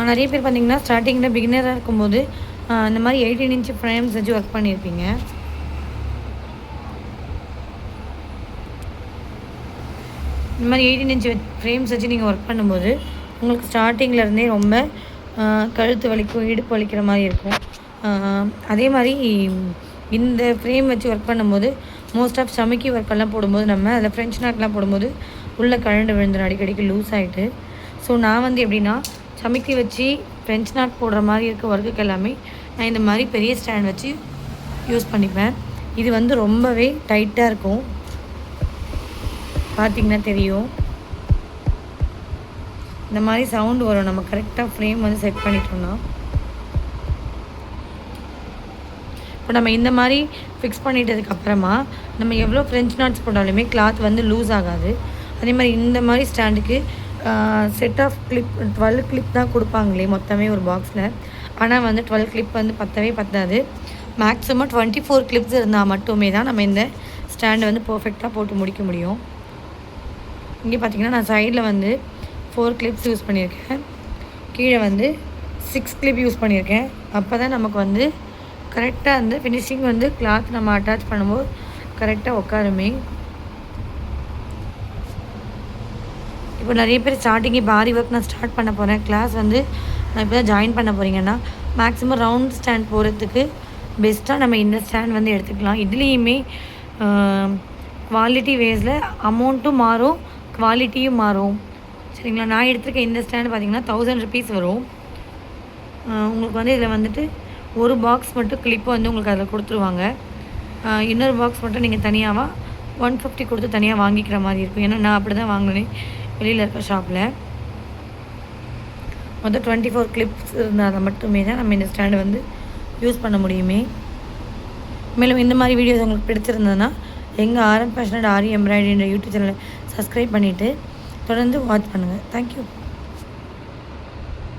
நிறைய பேர் பார்த்தீங்கன்னா ஸ்டார்டிங்கில் பிகினராக இருக்கும்போது இந்த மாதிரி 18 இன்ச் ஃப்ரேம்ஸ் வச்சு ஒர்க் பண்ணியிருப்பீங்க. இந்த மாதிரி 18 இன்ச் ஃப்ரேம்ஸ் வச்சு நீங்கள் ஒர்க் பண்ணும்போது உங்களுக்கு ஸ்டார்டிங்கில் ரொம்ப கழுத்து வலிக்கும், இடுப்பு வலிக்கிற மாதிரி இருக்கும். அதே மாதிரி இந்த ஃப்ரேம் வச்சு ஒர்க் பண்ணும்போது மோஸ்ட் ஆஃப் சமைக்கி ஒர்க்கெல்லாம் போடும்போது நம்ம அதில் ஃப்ரெஞ்ச் நாட்லாம் போடும்போது உள்ளே கழண்டு விழுந்துடும், அடிக்கடிக்கு லூஸ் ஆகிட்டு. ஸோ நான் எப்படின்னா சமைக்கி வச்சு ஃப்ரெஞ்ச் நாட் போடுற மாதிரி இருக்க ஒர்க்குக்கு எல்லாமே நான் இந்த மாதிரி பெரிய ஸ்டாண்ட் வச்சு யூஸ் பண்ணிப்பேன். இது ரொம்பவே டைட்டாக இருக்கும், பார்த்திங்கன்னா தெரியும். இந்த மாதிரி சவுண்டு வரும் நம்ம கரெக்டாக ஃப்ரேம் செட் பண்ணிட்டோம்னா. இப்போ நம்ம இந்த மாதிரி ஃபிக்ஸ் பண்ணிட்டதுக்கப்புறமா நம்ம எவ்வளோ ஃப்ரெஞ்ச் நாட்ஸ் போட்டாலுமே கிளாத் லூஸ் ஆகாது. அதே மாதிரி இந்த மாதிரி ஸ்டாண்டுக்கு செட் ஆஃப் கிளிப் 12 கிளிப் தான் கொடுப்பாங்களே மொத்தமே ஒரு பாக்ஸில். ஆனால் 12 கிளிப் பத்தவே பத்தாது. மேக்ஸிமம் 24 கிளிப்ஸ் இருந்தால் மட்டுமே தான் நம்ம இந்த ஸ்டாண்டை பர்ஃபெக்டாக போட்டு முடிக்க முடியும். இங்கே பார்த்திங்கன்னா நான் சைடில் 4 கிளிப்ஸ் யூஸ் பண்ணியிருக்கேன், கீழே 6 கிளிப் யூஸ் பண்ணியிருக்கேன். அப்போ தான் நமக்கு கரெக்டாக அந்த ஃபினிஷிங் கிளாத் நம்ம அட்டாச் பண்ணும்போது கரெக்டாக உட்காருமே. இப்போ நிறைய பேர் ஸ்டார்டிங்கே பாரி ஒர்க் நான் ஸ்டார்ட் பண்ண போகிறேன், கிளாஸ் நான் இப்போ தான் ஜாயின் பண்ண போகிறீங்கன்னா மேக்ஸிமம் ரவுண்ட் ஸ்டாண்ட் போகிறதுக்கு பெஸ்ட்டாக நம்ம இந்த ஸ்டாண்ட் எடுத்துக்கலாம். இதுலேயுமே குவாலிட்டி வேஸில் அமௌண்ட்டும் மாறும், குவாலிட்டியும் மாறும். சரிங்களா? நான் எடுத்துருக்க இந்த ஸ்டாண்டு பார்த்திங்கன்னா 1000 ருபீஸ் வரும். உங்களுக்கு இதில் ஒரு பாக்ஸ் மட்டும் கிளிப்பு உங்களுக்கு அதில் கொடுத்துருவாங்க. இன்னொரு பாக்ஸ் மட்டும் நீங்கள் தனியாக 150 கொடுத்து தனியாக வாங்கிக்கிற மாதிரி இருக்கும். ஏன்னா நான் அப்படி தான் வாங்கினேன் வெளியில் இருக்க ஷாப்பில். மொத்தம் 24 கிளிப்ஸ் இருந்தால் அதை மட்டுமே தான் நம்ம இந்த ஸ்டாண்டு யூஸ் பண்ண முடியுமே. மேலும் இந்த மாதிரி வீடியோஸ் உங்களுக்கு பிடிச்சிருந்ததுன்னா எங்கள் RM fashion and aari embroidery என்ற யூடியூப் சேனலை சப்ஸ்கிரைப் பண்ணிவிட்டு தொடர்ந்து வாட்ச் பண்ணுங்கள். தேங்க்யூ.